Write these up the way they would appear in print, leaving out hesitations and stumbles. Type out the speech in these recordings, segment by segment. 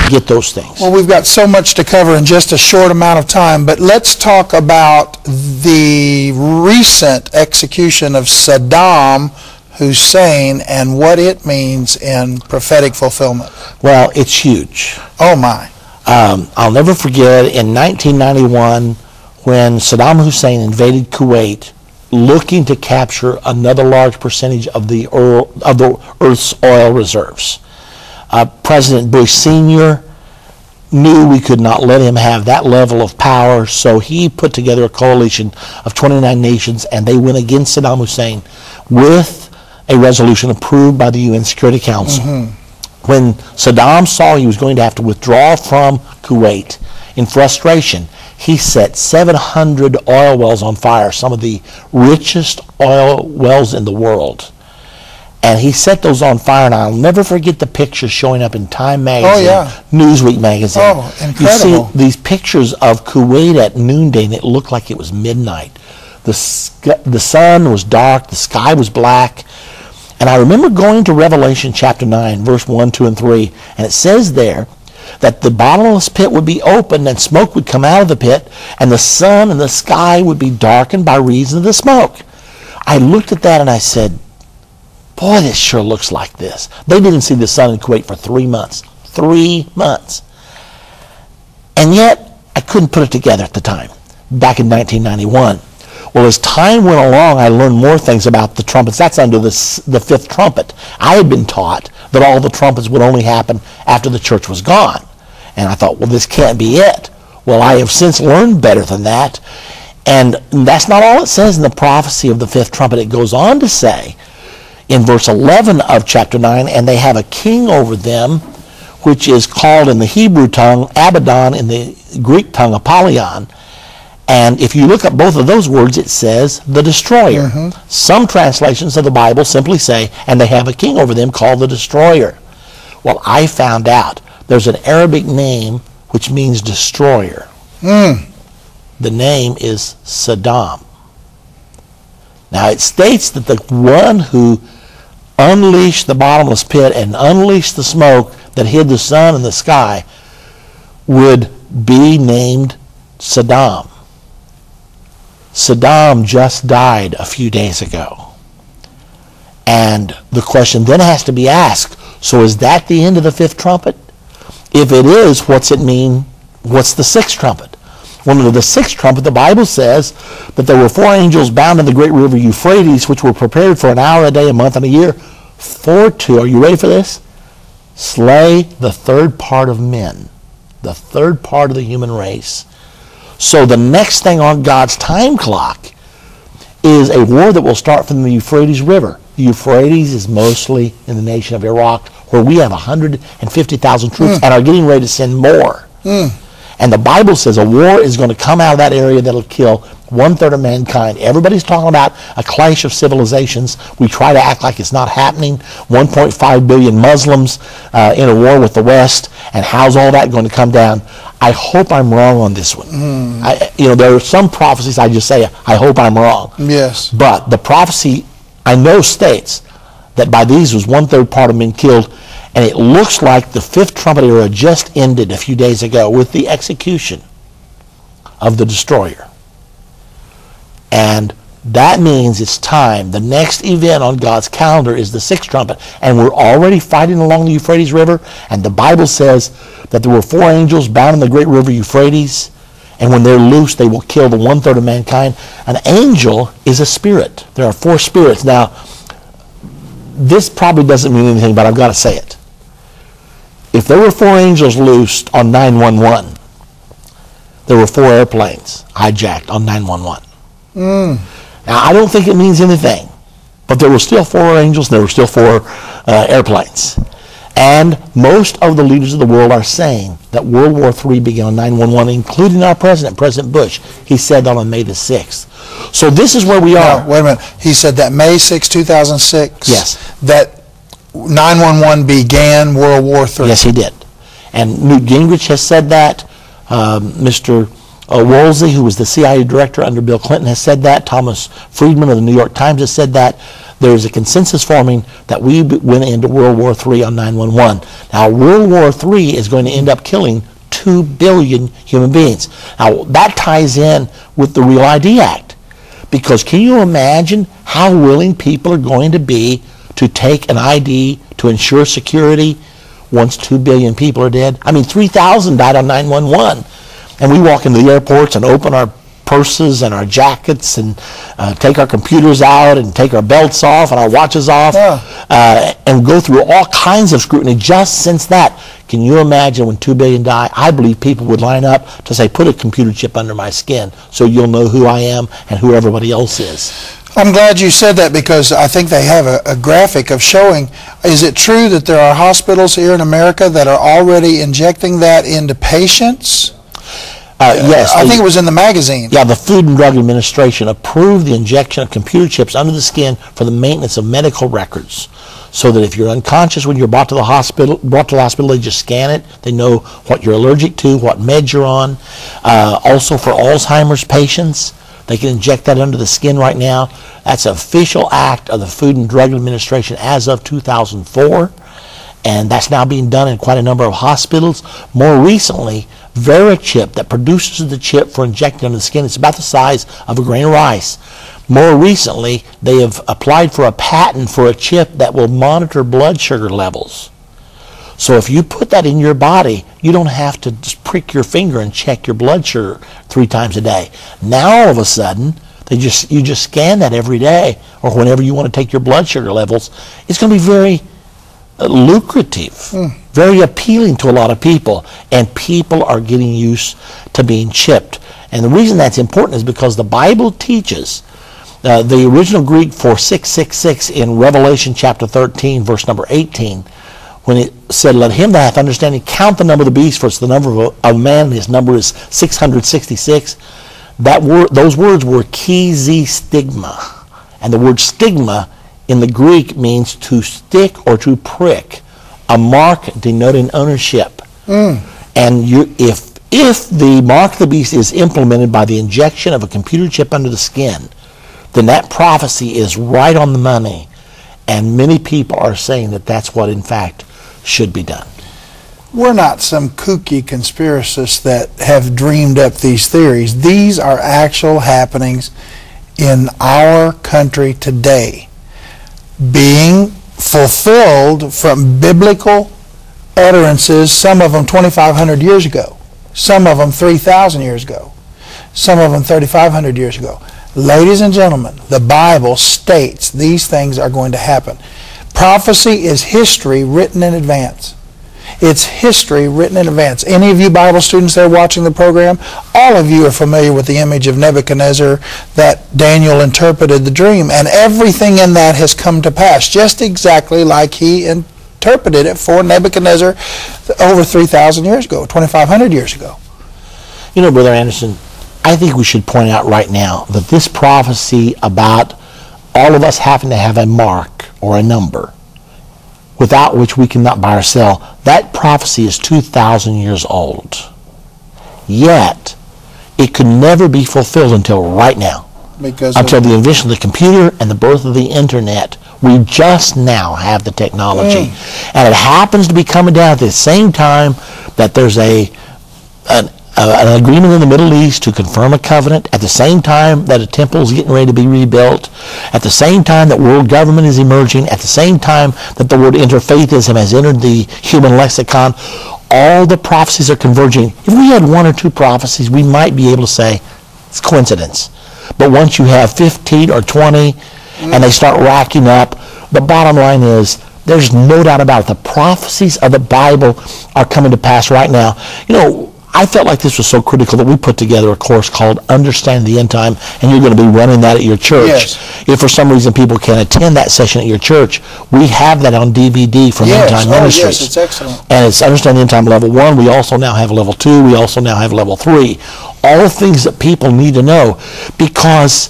get those things. Well, we've got so much to cover in just a short amount of time, but let's talk about the recent execution of Saddam Hussein and what it means in prophetic fulfillment. Well, it's huge. Oh, my. I'll never forget in 1991 when Saddam Hussein invaded Kuwait looking to capture another large percentage of the Earth's oil reserves. President Bush Sr. knew we could not let him have that level of power, so he put together a coalition of 29 nations, and they went against Saddam Hussein with a resolution approved by the UN Security Council. When Saddam saw he was going to have to withdraw from Kuwait, in frustration, he set 700 oil wells on fire, some of the richest oil wells in the world. And he set those on fire, and I'll never forget the pictures showing up in Time magazine, Newsweek magazine. Oh, incredible. You see these pictures of Kuwait at noonday, and it looked like it was midnight. The sun was dark, the sky was black. And I remember going to Revelation chapter 9, verse 1, 2, and 3, and it says there that the bottomless pit would be opened and smoke would come out of the pit, and the sun and the sky would be darkened by reason of the smoke. I looked at that and I said, boy, this sure looks like this. They didn't see the sun in Kuwait for 3 months. 3 months. And yet, I couldn't put it together at the time, back in 1991. Well, as time went along, I learned more things about the trumpets. That's under the fifth trumpet. I had been taught that all the trumpets would only happen after the church was gone. And I thought, well, this can't be it. Well, I have since learned better than that. And that's not all it says in the prophecy of the fifth trumpet. It goes on to say, in verse 11 of chapter 9, and they have a king over them, which is called in the Hebrew tongue Abaddon, in the Greek tongue Apollyon. And if you look up both of those words, it says the destroyer. Some translations of the Bible simply say, and they have a king over them called the destroyer. Well, I found out there's an Arabic name which means destroyer. The name is Saddam. Now it states that the one who unleashed the bottomless pit and unleashed the smoke that hid the sun and the sky would be named Saddam. Saddam just died a few days ago. And the question then has to be asked, so is that the end of the fifth trumpet? If it is, what's it mean? What's the sixth trumpet? Well, under the sixth trumpet, the Bible says that there were 4 angels bound in the great river Euphrates, which were prepared for an hour, a day, a month, and a year, for to, are you ready for this? Slay the third part of men, the third part of the human race. So the next thing on God's time clock is a war that will start from the Euphrates River. The Euphrates is mostly in the nation of Iraq, where we have 150,000 troops and are getting ready to send more. And the Bible says a war is going to come out of that area that'll kill 1/3 of mankind. Everybody's talking about a clash of civilizations. We try to act like it's not happening. 1.5 billion Muslims in a war with the West, and how's all that going to come down? I hope I'm wrong on this one. There are some prophecies I just say, I hope I'm wrong. Yes. But the prophecy, I know, states that by these was 1/3 part of men killed, and it looks like the fifth trumpet era just ended a few days ago with the execution of the destroyer. And that means it's time. The next event on God's calendar is the sixth trumpet, and we're already fighting along the Euphrates River, and the Bible says that there were 4 angels bound in the great river Euphrates, and when they're loose, they will kill the 1/3 of mankind. An angel is a spirit. There are 4 spirits. Now, this probably doesn't mean anything, but I've got to say it. If there were 4 angels loosed on 911, there were 4 airplanes hijacked on 911. Now, I don't think it means anything, but there were still 4 angels, and there were still 4 airplanes. And most of the leaders of the world are saying that World War III began on 9/11, including our president, President Bush. He said that on May the 6th. So this is where we are. Wait a minute. He said that May 6, 2006? Yes. That 9/11 began World War III? Yes, he did. And Newt Gingrich has said that. Mr. Woolsey, who was the CIA director under Bill Clinton, has said that. Thomas Friedman of the New York Times has said that. there's a consensus forming that we went into World War III on 9/11. Now, World War III is going to end up killing 2 billion human beings. Now, that ties in with the Real ID Act. Because can you imagine how willing people are going to be to take an ID to ensure security once 2 billion people are dead? I mean, 3,000 died on 9/11. And we walk into the airports and open our purses and our jackets and take our computers out and take our belts off and our watches off and go through all kinds of scrutiny just since that. Can you imagine when 2 billion die? I believe people would line up to say, put a computer chip under my skin so you'll know who I am and who everybody else is. I'm glad you said that, because I think they have a graphic of showing. Is it true that there are hospitals here in America that are already injecting that into patients? Yes. I think it was in the magazine. Yeah, the Food and Drug Administration approved the injection of computer chips under the skin for the maintenance of medical records, so that if you're unconscious when you're brought to the hospital, they just scan it. They know what you're allergic to, what meds you're on. Also for Alzheimer's patients, they can inject that under the skin right now. That's an official act of the Food and Drug Administration as of 2004. And that's now being done in quite a number of hospitals. More recently, VeriChip, that produces the chip for injecting under the skin, it's about the size of a grain of rice. More recently, they have applied for a patent for a chip that will monitor blood sugar levels. So if you put that in your body, you don't have to just prick your finger and check your blood sugar 3 times a day. Now all of a sudden, you just scan that every day, or whenever you want to take your blood sugar levels. It's going to be very lucrative, very appealing to a lot of people, and people are getting used to being chipped. And the reason that's important is because the Bible teaches, the original Greek for 666 in Revelation chapter 13, verse number 18, when it said, let him that hath understanding count the number of the beast, for it's the number of man, and his number is 666. Those words were chi stigma, and the word stigma in the Greek means to stick or to prick, a mark denoting ownership. And if the mark of the beast is implemented by the injection of a computer chip under the skin, then that prophecy is right on the money. And many people are saying that that's what, in fact, should be done. We're not some kooky conspiracists that have dreamed up these theories. These are actual happenings in our country today, being fulfilled from biblical utterances, some of them 2,500 years ago, some of them 3,000 years ago, some of them 3,500 years ago. Ladies and gentlemen, the Bible states these things are going to happen. Prophecy is history written in advance. It's history written in advance. Any of you Bible students that are watching the program, all of you are familiar with the image of Nebuchadnezzar that Daniel interpreted the dream, and everything in that has come to pass, just exactly like he interpreted it for Nebuchadnezzar over 3,000 years ago, 2,500 years ago. You know, Brother Anderson, I think we should point out right now that this prophecy about all of us having to have a mark or a number, without which we cannot buy or sell, that prophecy is 2,000 years old. Yet, it could never be fulfilled until right now. Until the invention of the computer and the birth of the internet. We just now have the technology. And it happens to be coming down at the same time that there's an agreement in the Middle East to confirm a covenant, at the same time that a temple is getting ready to be rebuilt, at the same time that world government is emerging, at the same time that the word interfaithism has entered the human lexicon. All the prophecies are converging. If we had 1 or 2 prophecies, we might be able to say it's coincidence. But once you have 15 or 20 and they start racking up, the bottom line is there's no doubt about it. The prophecies of the Bible are coming to pass right now. You know, I felt like this was so critical that we put together a course called Understanding the End Time, and you're going to be running that at your church. Yes. If for some reason people can't attend that session at your church, we have that on DVD from End Time Ministries. Yes, it's excellent. And it's Understanding the End Time Level 1. We also now have Level 2. We also now have Level 3. All the things that people need to know, because,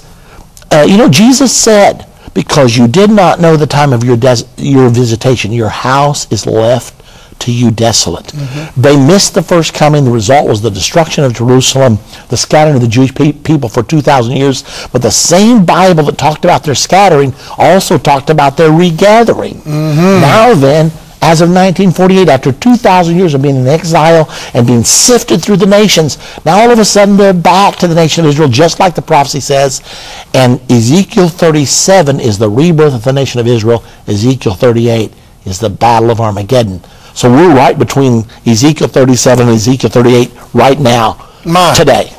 Jesus said, because you did not know the time of your visitation, your house is left to to you desolate. They missed the first coming. The result was the destruction of Jerusalem, the scattering of the Jewish people for 2,000 years. But the same Bible that talked about their scattering also talked about their regathering. Now then, as of 1948, after 2,000 years of being in exile and being sifted through the nations, now all of a sudden they're back to the nation of Israel, just like the prophecy says. And Ezekiel 37 is the rebirth of the nation of Israel. Ezekiel 38 is the battle of Armageddon. So we're right between Ezekiel 37 and Ezekiel 38 right now, today.